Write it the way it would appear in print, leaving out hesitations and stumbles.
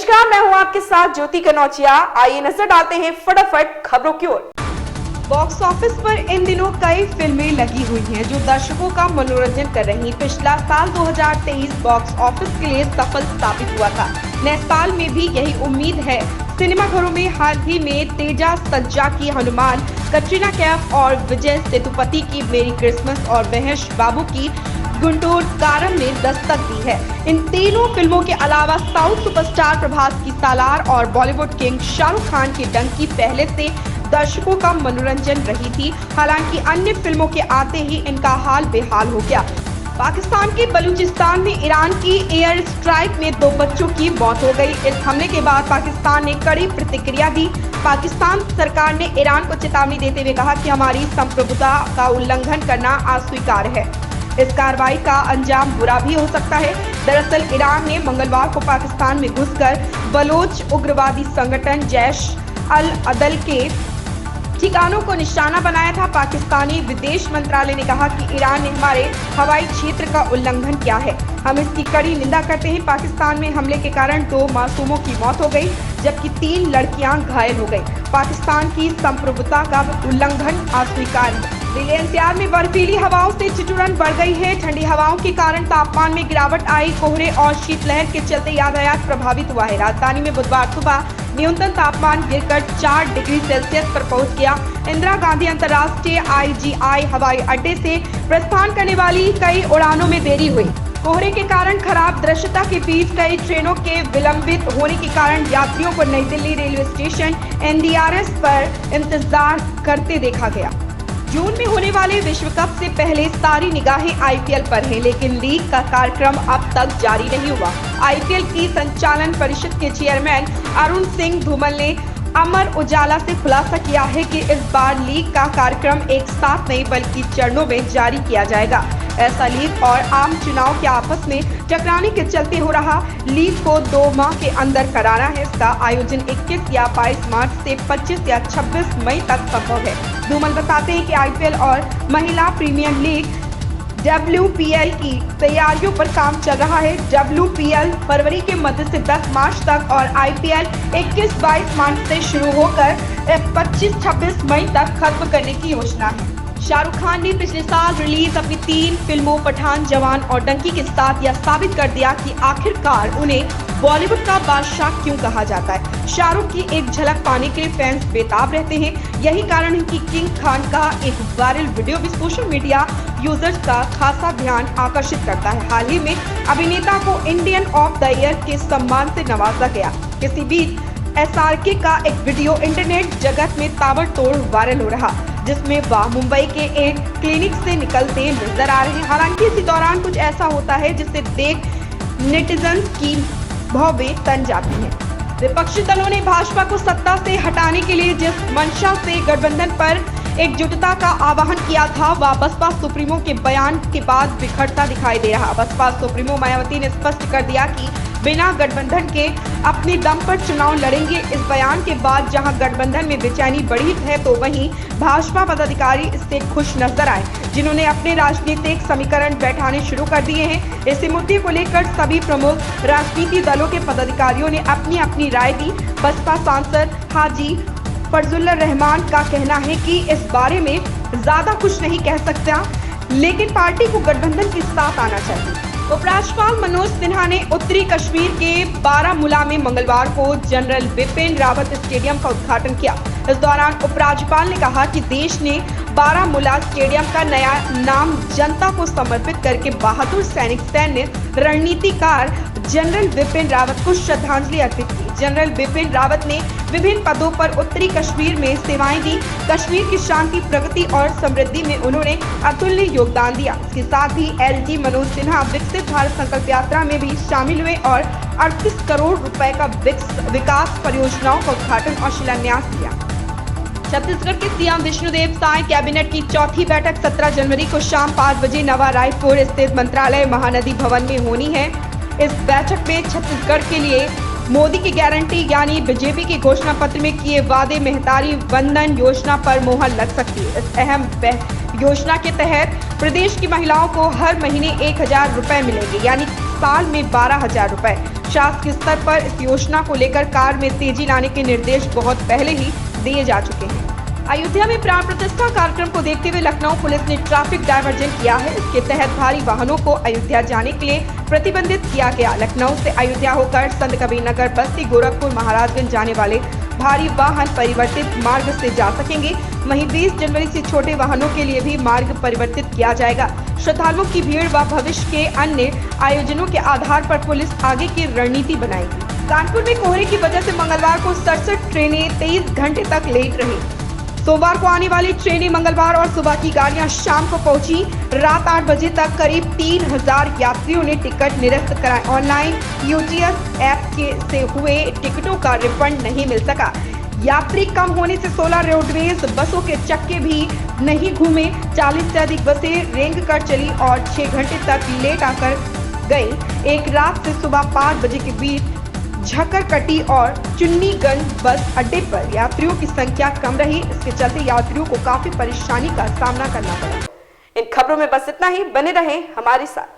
नमस्कार, मैं हूं आपके साथ ज्योति कनौजिया। आइए नजर डालते हैं फटाफट खबरों की ओर। बॉक्स ऑफिस पर इन दिनों कई फिल्में लगी हुई हैं जो दर्शकों का मनोरंजन कर रही। पिछला साल 2023 बॉक्स ऑफिस के लिए सफल साबित हुआ था। नए साल में भी यही उम्मीद है। सिनेमाघरों में हाल ही में तेजा सज्जा की हनुमान, कटरीना कैफ और विजय सेतुपति की मेरी क्रिसमस और महेश बाबू की गुंटूर कारम ने दस्तक दी है। इन तीनों फिल्मों के अलावा साउथ सुपरस्टार प्रभास की सालार और बॉलीवुड किंग शाहरुख खान की डंकी पहले से दर्शकों का मनोरंजन रही थी। हालांकि अन्य फिल्मों के आते ही इनका हाल बेहाल हो गया। पाकिस्तान के बलूचिस्तान में ईरान की एयर स्ट्राइक में 2 बच्चों की मौत हो गई। इस हमले के बाद पाकिस्तान ने कड़ी प्रतिक्रिया दी। पाकिस्तान सरकार ने ईरान को चेतावनी देते हुए कहा कि हमारी संप्रभुता का उल्लंघन करना अस्वीकार्य है। इस कार्रवाई का अंजाम बुरा भी हो सकता है। दरअसल ईरान ने मंगलवार को पाकिस्तान में घुसकर बलोच उग्रवादी संगठन जैश अल अदल के ठिकानों को निशाना बनाया था। पाकिस्तानी विदेश मंत्रालय ने कहा कि ईरान ने हमारे हवाई क्षेत्र का उल्लंघन किया है। हम इसकी कड़ी निंदा करते हैं। पाकिस्तान में हमले के कारण 2 मासूमों की मौत हो गई, जबकि 3 लड़कियां घायल हो गई। पाकिस्तान की संप्रभुता का उल्लंघन अस्वीकार्य है। दिल्ली एनसीआर में बर्फीली हवाओं से ठिठुरन बढ़ गई है। ठंडी हवाओं के कारण तापमान में गिरावट आई। कोहरे और शीतलहर के चलते यातायात प्रभावित हुआ है। राजधानी में बुधवार सुबह न्यूनतम तापमान गिरकर 4 डिग्री सेल्सियस पर पहुंच गया। इंदिरा गांधी अंतर्राष्ट्रीय IGI हवाई अड्डे से प्रस्थान करने वाली कई उड़ानों में देरी हुई। कोहरे के कारण खराब दृश्यता के बीच कई ट्रेनों के विलंबित होने के कारण यात्रियों को नई दिल्ली रेलवे स्टेशन NDRS पर इंतजार करते देखा गया। जून में होने वाले विश्व कप से पहले सारी निगाहें IPL पर हैं, लेकिन लीग का कार्यक्रम अब तक जारी नहीं हुआ। IPL की संचालन परिषद के चेयरमैन अरुण सिंह धूमल ने अमर उजाला से खुलासा किया है कि इस बार लीग का कार्यक्रम एक साथ नहीं बल्कि चरणों में जारी किया जाएगा। ऐसा लीग और आम चुनाव के आपस में टकराने के चलते हो रहा। लीग को 2 माह के अंदर कराना है। इसका आयोजन 21 या 22 मार्च से 25 या 26 मई तक संभव है। धूमल बताते हैं कि IPL और महिला प्रीमियर लीग WPL की तैयारियों पर काम चल रहा है। WPL फरवरी के मध्य से 10 मार्च तक और IPL 21-22 मार्च से शुरू होकर 25-26 मई तक खत्म करने की योजना है। शाहरुख खान ने पिछले साल रिलीज अपनी 3 फिल्मों पठान, जवान और डंकी के साथ यह साबित कर दिया कि आखिरकार उन्हें बॉलीवुड का बादशाह क्यों कहा जाता है। शाहरुख की एक झलक पाने के लिए फैंस बेताब रहते हैं। यही कारण है कि किंग खान का एक वायरल वीडियो भी सोशल मीडिया यूजर्स का खासा ध्यान आकर्षित करता है। हाल ही में अभिनेता को इंडियन ऑफ द ईयर के सम्मान से नवाजा गया। इसी बीच SRK का एक वीडियो इंटरनेट जगत में ताबड़तोड़ वायरल हो रहा, जिसमें वह मुंबई के एक क्लिनिक से निकलते नजर आ रहे हैं। हालांकि इसी दौरान कुछ ऐसा होता है जिसे देख नेटिजन्स की भौवें तन जाती हैं। विपक्षी दलों ने भाजपा को सत्ता से हटाने के लिए जिस मंशा से गठबंधन पर एकजुटता का आह्वान किया था, वह बसपा सुप्रीमो के बयान के बाद बिखरता दिखाई दे रहा। बसपा सुप्रीमो मायावती ने स्पष्ट कर दिया कि बिना गठबंधन के अपने दम पर चुनाव लड़ेंगे। इस बयान के बाद जहां गठबंधन में बेचैनी बढ़ी है, तो वहीं भाजपा पदाधिकारी इससे खुश नजर आए, जिन्होंने अपने राजनीतिक समीकरण बैठाने शुरू कर दिए हैं। इसी मुद्दे को लेकर सभी प्रमुख राजनीतिक दलों के पदाधिकारियों ने अपनी अपनी राय दी। बसपा सांसद हाजी फजलुर रहमान का कहना है कि इस बारे में ज्यादा कुछ नहीं कह सकता, लेकिन पार्टी को गठबंधन के साथ आना चाहिए। उपराज्यपाल मनोज सिन्हा ने उत्तरी कश्मीर के बारामूला में मंगलवार को जनरल बिपिन रावत स्टेडियम का उद्घाटन किया। इस दौरान उपराज्यपाल ने कहा कि देश ने बारामूला स्टेडियम का नया नाम जनता को समर्पित करके बहादुर सैनिक सैन्य रणनीतिकार जनरल बिपिन रावत को श्रद्धांजलि अर्पित की। जनरल बिपिन रावत ने विभिन्न पदों पर उत्तरी कश्मीर में सेवाएं दी। कश्मीर की शांति, प्रगति और समृद्धि में उन्होंने अतुल्य योगदान दिया। इसके साथ ही LG मनोज सिन्हा विकसित भारत संकल्प यात्रा में भी शामिल हुए और 38 करोड़ रुपए का विकास परियोजनाओं का उद्घाटन और शिलान्यास किया। छत्तीसगढ़ के CM विष्णुदेव साय कैबिनेट की चौथी बैठक 17 जनवरी को शाम 5 बजे नवा रायपुर स्थित मंत्रालय महानदी भवन में होनी है। इस बैठक में छत्तीसगढ़ के लिए मोदी की गारंटी यानी बीजेपी के घोषणा पत्र में किए वादे महतारी वंदन योजना पर मोहर लग सकती है। इस अहम योजना के तहत प्रदेश की महिलाओं को हर महीने 1000 रुपए मिलेंगे, यानी साल में 12,000 रुपए। शासकीय स्तर पर इस योजना को लेकर कार्य में तेजी लाने के निर्देश बहुत पहले ही दिए जा चुके हैं। अयोध्या में प्राण प्रतिष्ठा कार्यक्रम को देखते हुए लखनऊ पुलिस ने ट्रैफिक डायवर्जन किया है। इसके तहत भारी वाहनों को अयोध्या जाने के लिए प्रतिबंधित किया गया। लखनऊ से अयोध्या होकर संत कबीरनगर, बस्ती, गोरखपुर, महाराजगंज जाने वाले भारी वाहन परिवर्तित मार्ग से जा सकेंगे। वहीं 20 जनवरी से छोटे वाहनों के लिए भी मार्ग परिवर्तित किया जाएगा। श्रद्धालुओं की भीड़ व भविष्य के अन्य आयोजनों के आधार पर पुलिस आगे की रणनीति बनाएगी। कानपुर में कोहरे की वजह से मंगलवार को 67 ट्रेनें 23 घंटे तक लेट रही। सोमवार को आने वाली ट्रेनें मंगलवार और सुबह की गाड़ियां शाम को पहुंची। रात 8 बजे तक करीब 3,000 यात्रियों ने टिकट निरस्त कराए। ऑनलाइन यूटीएस ऐप से हुए टिकटों का रिफंड नहीं मिल सका। यात्री कम होने से 16 रोडवेज बसों के चक्के भी नहीं घूमे। 40 से अधिक बसें रेंग कर चली और 6 घंटे तक लेट आकर गई। एक रात से सुबह 5 बजे के बीच झक्करकटी और चुन्नीगंज बस अड्डे पर यात्रियों की संख्या कम रही। इसके चलते यात्रियों को काफी परेशानी का सामना करना पड़ा। इन खबरों में बस इतना ही। बने रहें हमारे साथ।